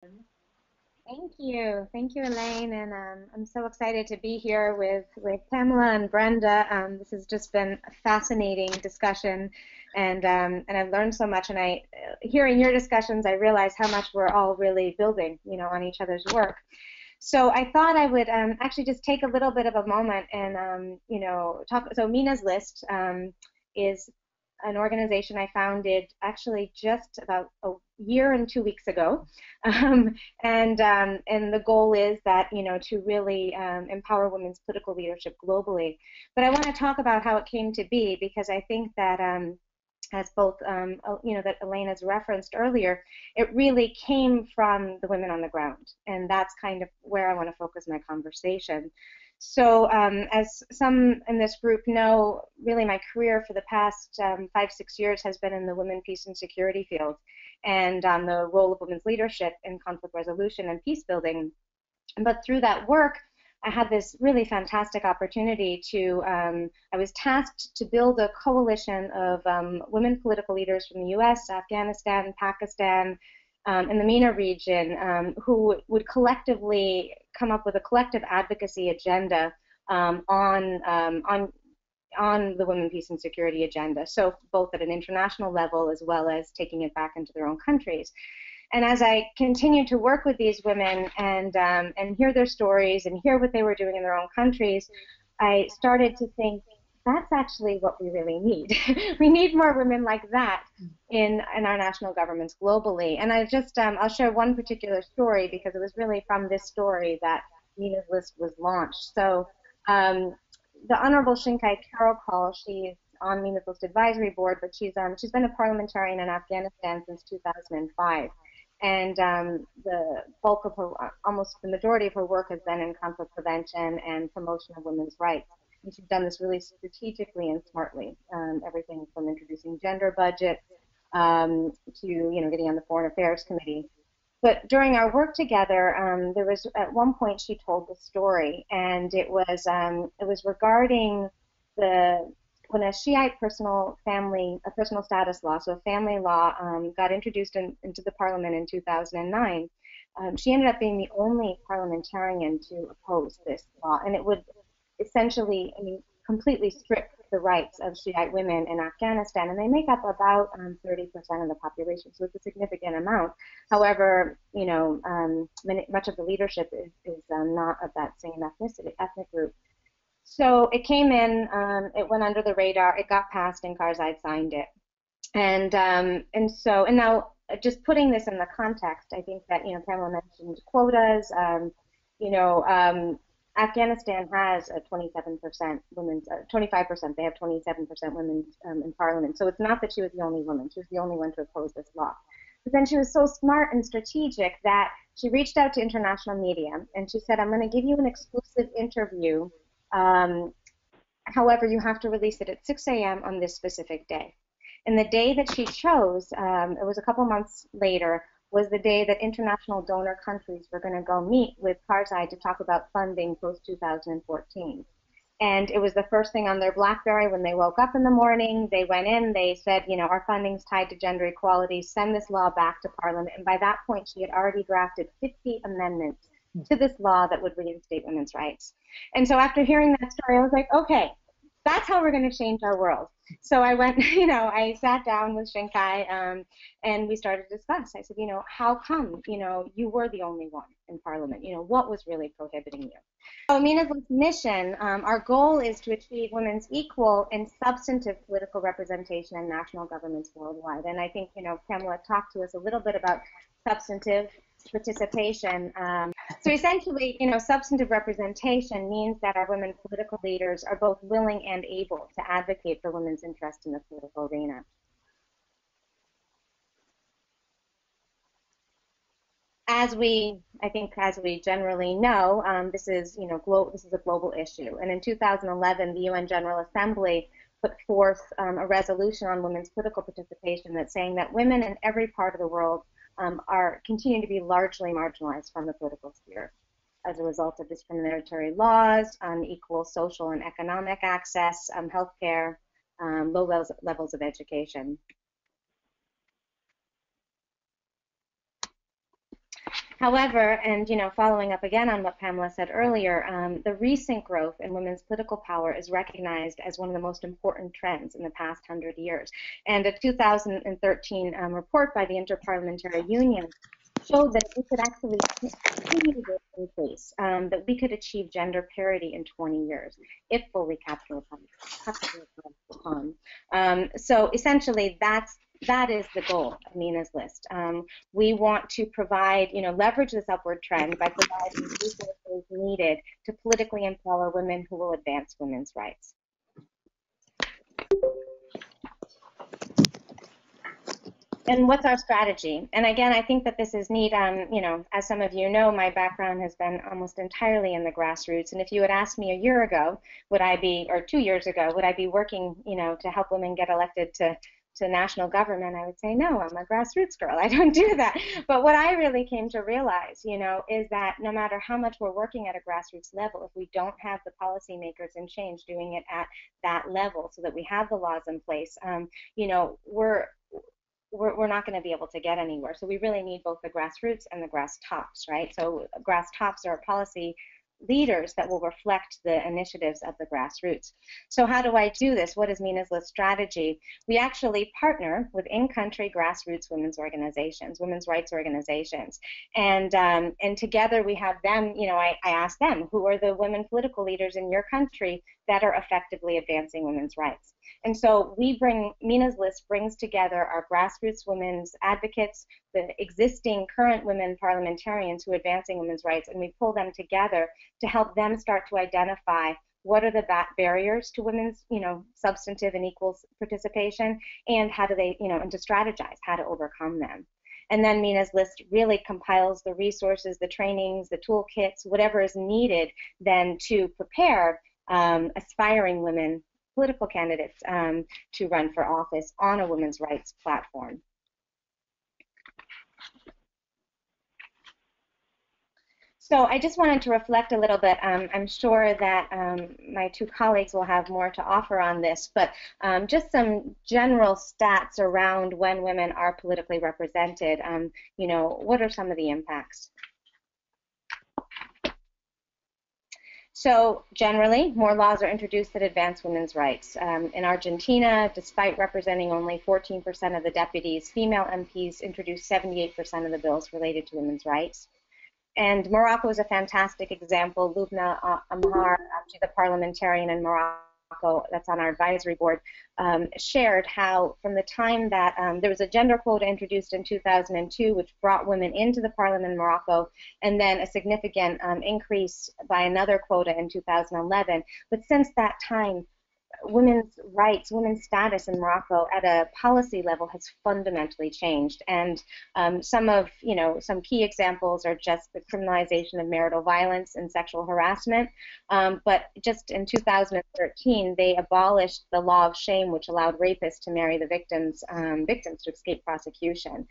Thank you, Elaine, and I'm so excited to be here with Pamela and Brenda. This has just been a fascinating discussion, and I've learned so much. And hearing your discussions, I realize how much we're all really building, on each other's work. So I thought I would actually just take a little bit of a moment and talk. So Mina's List is an organization I founded actually just about a year and 2 weeks ago, um, and the goal is that to really empower women's political leadership globally. But I want to talk about how it came to be because I think that as both that Elaine has referenced earlier, it really came from the women on the ground, and that's kind of where I want to focus my conversation. So as some in this group know, really my career for the past 5, 6 years has been in the women, peace, and security field, and on the role of women's leadership in conflict resolution and peace building. But through that work, I had this really fantastic opportunity to, I was tasked to build a coalition of women political leaders from the US, Afghanistan, Pakistan, in the Mina region, who would collectively come up with a collective advocacy agenda on the women, peace, and security agenda. So both at an international level as well as taking it back into their own countries. And as I continued to work with these women and hear their stories and hear what they were doing in their own countries, I started to think that's actually what we really need. We need more women like that in our national governments globally. And I'll share one particular story because it was really from this story that Mina's List was launched. So the Honorable Shinkai Carol, she's on Mina's List Advisory Board, but she's been a parliamentarian in Afghanistan since 2005. And the bulk of her, almost the majority of her work has been in conflict prevention and promotion of women's rights. And she's done this really strategically and smartly. Everything from introducing gender budgets to getting on the Foreign Affairs Committee. But during our work together, there was at one point she told the story, and it was regarding when a Shiite personal status law, so a family law, got introduced into the parliament in 2009. She ended up being the only parliamentarian to oppose this law, and it would essentially, completely strip the rights of Shiite women in Afghanistan, and they make up about 30% of the population, so it's a significant amount. However, much of the leadership is not of that same ethnic group. So it came in, it went under the radar, it got passed, and Karzai signed it. And now, just putting this in the context, I think that Pamela mentioned quotas. Afghanistan has a 27% women's, 25%. They have 27% women in parliament. So it's not that she was the only woman; she was the only one to oppose this law. But then she was so smart and strategic that she reached out to international media and she said, "I'm going to give you an exclusive interview. However, you have to release it at 6 a.m. on this specific day." And the day that she chose, it was a couple months later, was the day that international donor countries were going to go meet with Karzai to talk about funding post-2014. And it was the first thing on their BlackBerry when they woke up in the morning. They went in, they said, our funding's tied to gender equality, send this law back to Parliament. And by that point, she had already drafted 50 amendments to this law that would reinstate women's rights. And so after hearing that story, I was like, okay, that's how we're going to change our world. So I went, I sat down with Shinkai and we started to discuss. I said, how come, you were the only one in Parliament? What was really prohibiting you? So Mina's mission, our goal is to achieve women's equal and substantive political representation in national governments worldwide. And I think, Pamela talked to us a little bit about substantive participation. So essentially, substantive representation means that our women political leaders are both willing and able to advocate for women's interests in the political arena. As we generally know, this is a global issue. And in 2011, the UN General Assembly put forth a resolution on women's political participation that's saying that women in every part of the world are continuing to be largely marginalized from the political sphere as a result of discriminatory laws, unequal social and economic access, healthcare, low levels of education. However, and following up again on what Pamela said earlier, the recent growth in women's political power is recognized as one of the most important trends in the past 100 years. And a 2013 report by the Interparliamentary Union showed that we could actually continue this increase, that we could achieve gender parity in 20 years if fully capitalized upon. So essentially, that is the goal of Mina's list. We want to provide, leverage this upward trend by providing resources needed to politically empower women who will advance women's rights. And what's our strategy? And again, I think that this is neat. As some of you know, my background has been almost entirely in the grassroots. And if you had asked me a year ago, or 2 years ago, would I be working, to help women get elected to national government, I would say, no, I'm a grassroots girl. I don't do that. But what I really came to realize, is that no matter how much we're working at a grassroots level, if we don't have the policymakers in change doing it at that level so that we have the laws in place, we're not going to be able to get anywhere. So we really need both the grassroots and the grass tops, right? So grass tops are policy leaders that will reflect the initiatives of the grassroots. So how do I do this? What is Mina's List strategy? We actually partner with in-country grassroots women's organizations, women's rights organizations, and together we have them. I ask them, who are the women political leaders in your country that are effectively advancing women's rights? And so Mina's List brings together our grassroots women's advocates, the existing current women parliamentarians who are advancing women's rights, and we pull them together to help them start to identify what are the barriers to women's, substantive and equal participation, and how do they, and to strategize how to overcome them. And then Mina's List really compiles the resources, the trainings, the toolkits, whatever is needed then to prepare aspiring women political candidates to run for office on a women's rights platform. So I just wanted to reflect a little bit. I'm sure that my two colleagues will have more to offer on this, but just some general stats around when women are politically represented. What are some of the impacts? So generally, more laws are introduced that advance women's rights. In Argentina, despite representing only 14% of the deputies, female MPs introduced 78% of the bills related to women's rights. And Morocco is a fantastic example. Lubna Amhar, actually the parliamentarian in Morocco that's on our advisory board, shared how from the time that there was a gender quota introduced in 2002, which brought women into the parliament in Morocco, and then a significant increase by another quota in 2011. But since that time, women's rights, women's status in Morocco at a policy level has fundamentally changed. And some key examples are just the criminalization of marital violence and sexual harassment. But just in 2013, they abolished the law of shame, which allowed rapists to marry the victims to escape prosecution.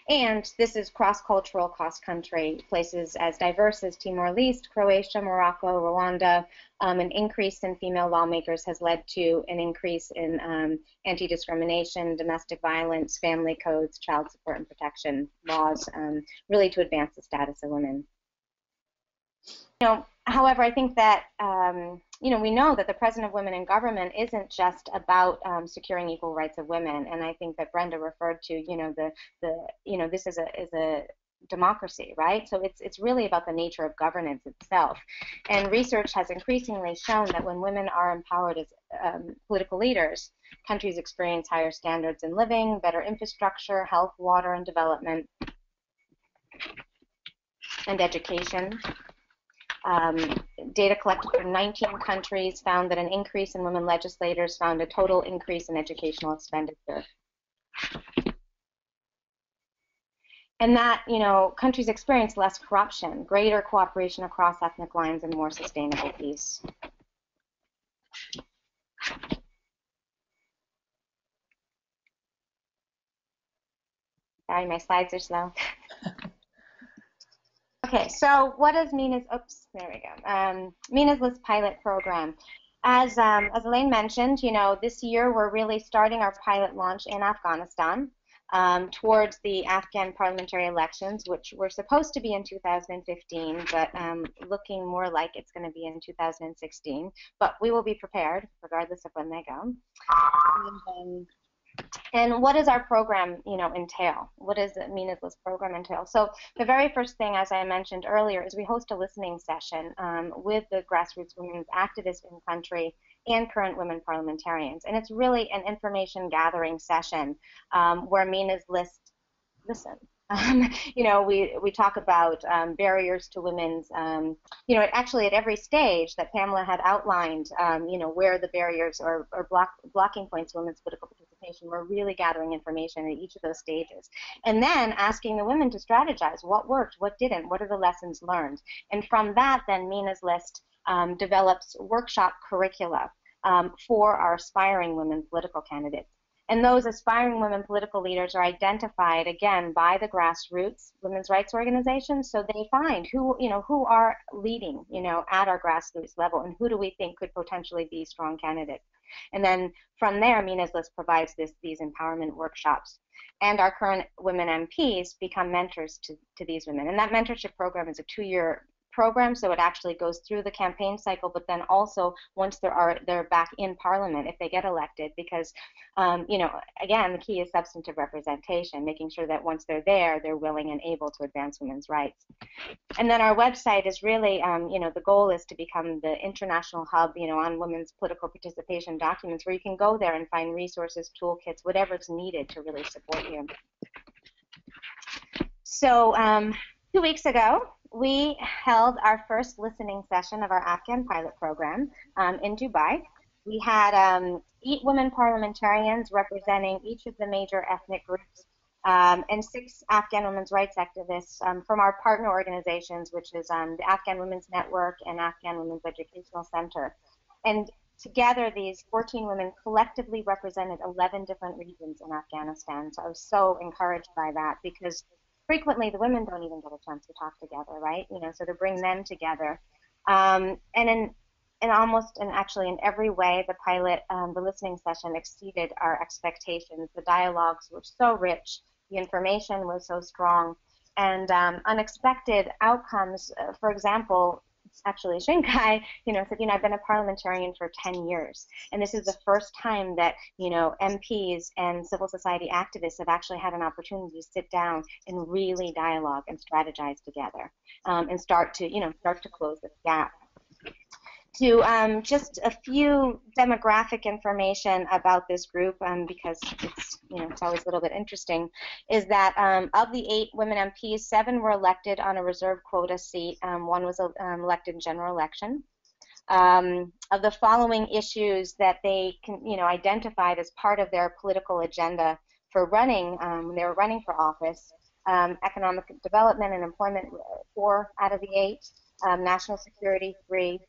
And this is cross-cultural, cross-country, places as diverse as Timor-Leste, Croatia, Morocco, Rwanda. An increase in female lawmakers has led to an increase in anti-discrimination, domestic violence, family codes, child support and protection laws, really to advance the status of women. However, I think that we know that the presence of women in government isn't just about securing equal rights of women, and I think that Brenda referred to, this is a democracy, right? So it's really about the nature of governance itself, and research has increasingly shown that when women are empowered as political leaders, countries experience higher standards in living, better infrastructure, health, water, and development, and education. Data collected from 19 countries found that an increase in women legislators found a total increase in educational expenditure. And that, countries experience less corruption, greater cooperation across ethnic lines, and more sustainable peace. Sorry, my slides are slow. Okay, so what is Mina's, Mina's List pilot program? As Elaine mentioned, this year we're really starting our pilot launch in Afghanistan towards the Afghan parliamentary elections, which were supposed to be in 2015, but looking more like it's going to be in 2016. But we will be prepared, regardless of when they go. And what does our program, entail? What does Mina's List program entail? So the very first thing, as I mentioned earlier, is we host a listening session with the grassroots women's activists in country and current women parliamentarians. And it's really an information gathering session where Mina's List listen. We talk about barriers to women's, actually at every stage that Pamela had outlined, where the barriers or blocking points to women's political participation. We're really gathering information at each of those stages. And then asking the women to strategize what worked, what didn't, what are the lessons learned. And from that, then Mina's List develops workshop curricula for our aspiring women political candidates. And those aspiring women political leaders are identified, again, by the grassroots women's rights organizations, so they find who are leading, at our grassroots level, and who do we think could potentially be strong candidates. And then from there, Mina's List provides these empowerment workshops. And our current women MPs become mentors to these women. And that mentorship program is a 2-year program, so it actually goes through the campaign cycle, but then also once they're back in Parliament if they get elected, because again, the key is substantive representation, making sure that once they're there, they're willing and able to advance women's rights. And then our website is really, the goal is to become the international hub, on women's political participation documents, where you can go there and find resources, toolkits, whatever's needed to really support you. So 2 weeks ago, we held our first listening session of our Afghan pilot program in Dubai. We had 8 women parliamentarians representing each of the major ethnic groups and 6 Afghan women's rights activists from our partner organizations, which is the Afghan Women's Network and Afghan Women's Educational Center. And together, these 14 women collectively represented 11 different regions in Afghanistan. So I was so encouraged by that, because frequently the women don't even get a chance to talk together, right? So to bring them together. And actually in every way, the pilot, the listening session exceeded our expectations. The dialogues were so rich, the information was so strong, and unexpected outcomes. For example, actually Shinkai, said, I've been a parliamentarian for 10 years, and this is the first time that, MPs and civil society activists have actually had an opportunity to sit down and really dialogue and strategize together, and start to close this gap. To just a few demographic information about this group, because it's always a little bit interesting, is that of the 8 women MPs, 7 were elected on a reserved quota seat. 1 was elected in general election. Of the following issues that they identified as part of their political agenda for running, when they were running for office, economic development and employment, 4 out of the 8. National security, 3.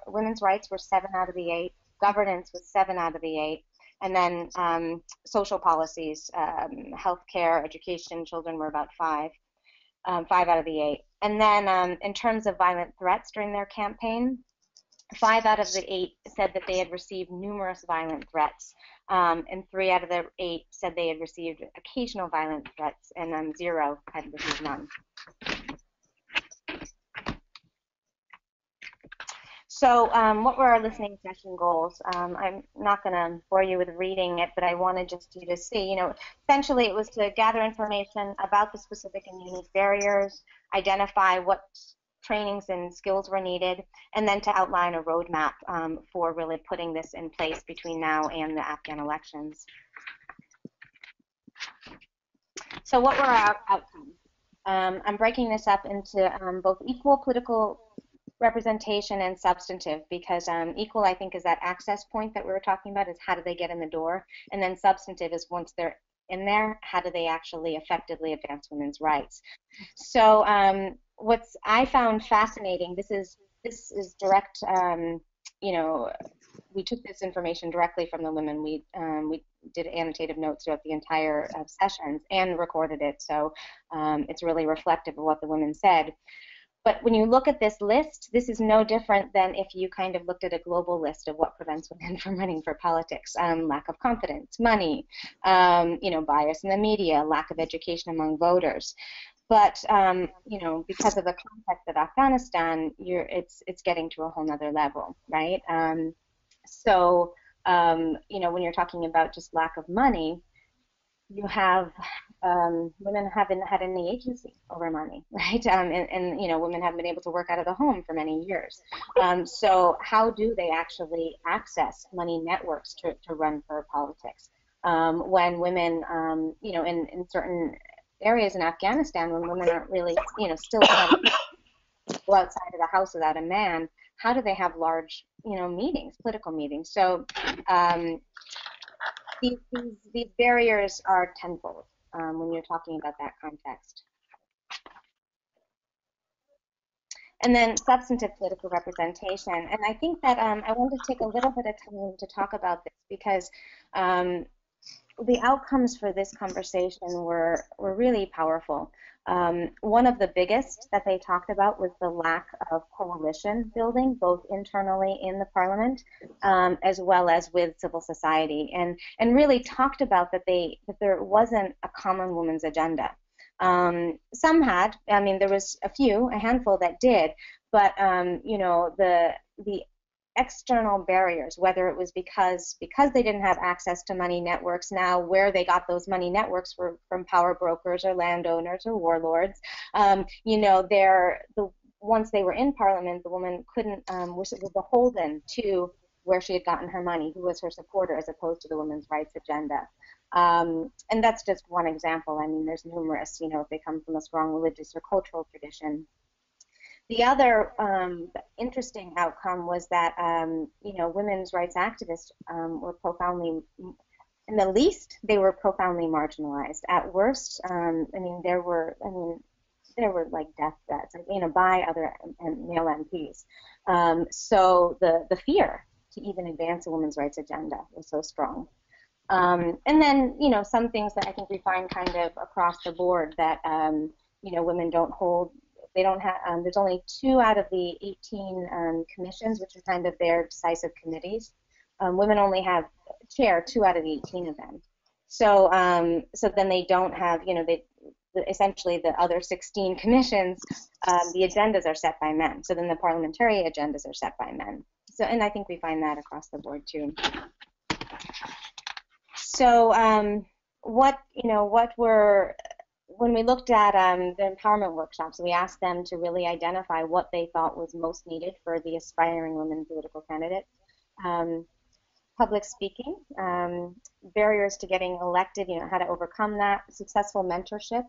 Women's rights were 7 out of the 8. Governance was 7 out of the 8. And then social policies, healthcare, education, children were about 5 out of the 8. And then in terms of violent threats during their campaign, 5 out of the 8 said that they had received numerous violent threats, and 3 out of the 8 said they had received occasional violent threats, and 0 had received none. So what were our listening session goals? I'm not going to bore you with reading it, but I wanted just you to see, essentially it was to gather information about the specific and unique barriers, identify what trainings and skills were needed, and then to outline a roadmap for really putting this in place between now and the Afghan elections. So what were our outcomes? I'm breaking this up into both equal political representation and substantive, because equal, I think, is that access point that we were talking about, is how do they get in the door, and then substantive is once they're in there, how do they actually effectively advance women's rights. So what's I found fascinating, this is direct, we took this information directly from the women. We did annotated notes throughout the entire sessions and recorded it, so it's really reflective of what the women said. But when you look at this list, this is no different than if you kind of looked at a global list of what prevents women from running for politics. Lack of confidence, money, bias in the media, lack of education among voters. But because of the context of Afghanistan, it's getting to a whole nother level, right? When you're talking about just lack of money, you have women haven't had any agency over money, right? And women haven't been able to work out of the home for many years. So how do they actually access money networks to run for politics? When women, in certain areas in Afghanistan, when women aren't really, still trying to go outside of the house without a man, how do they have large, meetings, political meetings? So these barriers are tenfold when you're talking about that context. And then substantive political representation. And I think that I want to take a little bit of time to talk about this because the outcomes for this conversation were really powerful. One of the biggest that they talked about was the lack of coalition building, both internally in the parliament as well as with civil society, and really talked about that there wasn't a common women's agenda. Some had, there was a handful that did, but the external barriers, whether it was because they didn't have access to money networks. Now, where they got those money networks were from power brokers or landowners or warlords. Once they were in Parliament, the woman was beholden to where she had gotten her money, who was her supporter, as opposed to the women's rights agenda. And that's just one example. There's numerous. If they come from a strong religious or cultural tradition. The other interesting outcome was that, women's rights activists were profoundly, in the least, they were profoundly marginalized. At worst, there were like death threats, by other male MPs. So the fear to even advance a women's rights agenda was so strong. And then, some things that I think we find kind of across the board that, women don't hold. They don't have. There's only 2 out of the 18 commissions, which are kind of their decisive committees. Women only chair 2 out of the 18 of them. So then they don't have. Essentially the other 16 commissions, the agendas are set by men. So then the parliamentary agendas are set by men. So, and I think we find that across the board too. So when we looked at the empowerment workshops, we asked them to really identify what they thought was most needed for the aspiring women political candidates. Public speaking, barriers to getting elected, how to overcome that, successful mentorship,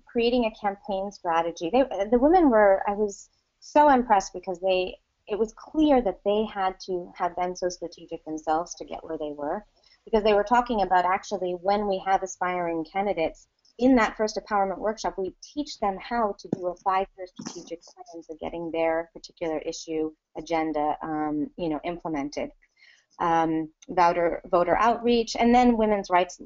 creating a campaign strategy. The women I was so impressed because it was clear that they had to have been so strategic themselves to get where they were, because they were talking about actually when we have aspiring candidates, in that first empowerment workshop, we teach them how to do a 5-year strategic plan for getting their particular issue agenda, implemented. Voter outreach, and then women's rights,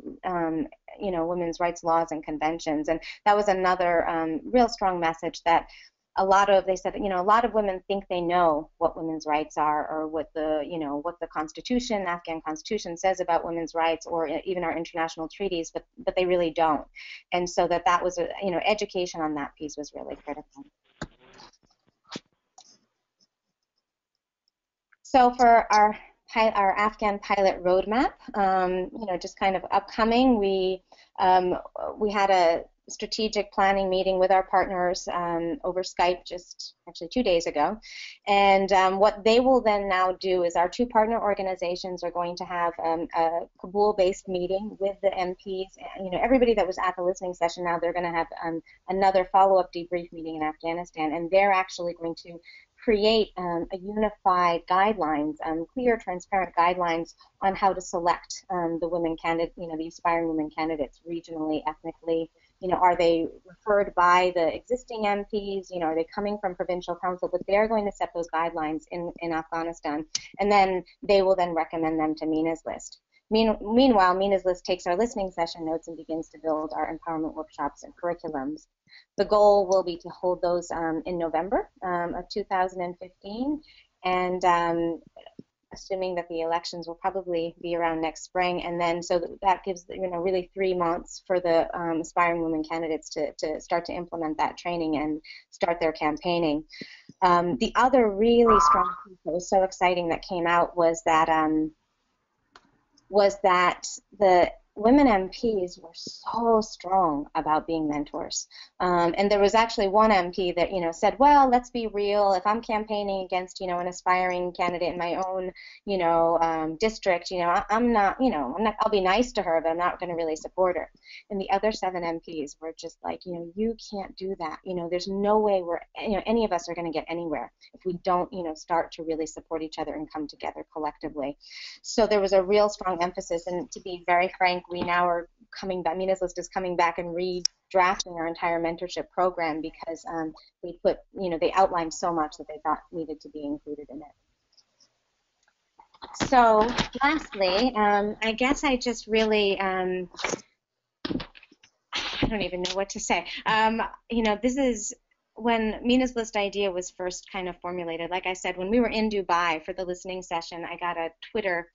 women's rights laws and conventions, and that was another real strong message that they said, a lot of women think they know what women's rights are, or what the Constitution, Afghan Constitution says about women's rights, or even our international treaties, but they really don't. And so that was education on that piece was really critical. So for our Afghan pilot roadmap, just kind of upcoming, we had a strategic planning meeting with our partners over Skype just actually 2 days ago. And what they will then now do is our 2 partner organizations are going to have a Kabul-based meeting with the MPs. Everybody that was at the listening session, now they're going to have another follow-up debrief meeting in Afghanistan, and they're actually going to create a unified guidelines, clear, transparent guidelines on how to select the women candidate, the aspiring women candidates regionally, ethnically. Are they referred by the existing MPs? Are they coming from provincial council? But they're going to set those guidelines in Afghanistan, and then they will then recommend them to Mina's list. Meanwhile, Mina's List takes our listening session notes and begins to build our empowerment workshops and curriculums. The goal will be to hold those in November of 2015, and assuming that the elections will probably be around next spring, and then so that gives really 3 months for the aspiring women candidates to start to implement that training and start their campaigning. The other really strong piece that was so exciting that came out was that the women MPs were so strong about being mentors. And there was actually one MP that, said, well, let's be real. If I'm campaigning against, an aspiring candidate in my own, district, I'm not, I'll be nice to her, but I'm not going to really support her. And the other 7 MPs were just like, you can't do that. There's no way any of us are going to get anywhere if we don't, start to really support each other and come together collectively. So there was a real strong emphasis, and to be very frank, we now are coming back, Mina's List is coming back and redrafting our entire mentorship program because they outlined so much that they thought needed to be included in it. So lastly, I guess I just really, I don't even know what to say. This is when Mina's List idea was first kind of formulated. Like I said, when we were in Dubai for the listening session, I got a Twitter,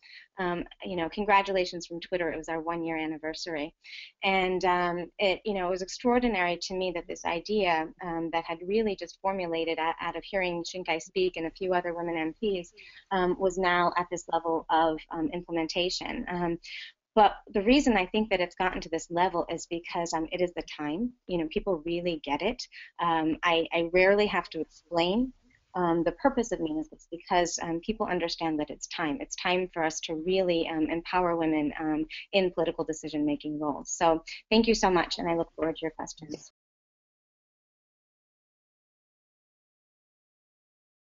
congratulations from Twitter. It was our 1-year anniversary. And it was extraordinary to me that this idea that had really just formulated out of hearing Shinkai speak and a few other women MPs was now at this level of implementation. But the reason I think that it's gotten to this level is because it is the time. People really get it. I rarely have to explain the purpose of Mina's List because people understand that it's time. It's time for us to really empower women in political decision-making roles. So thank you so much, and I look forward to your questions.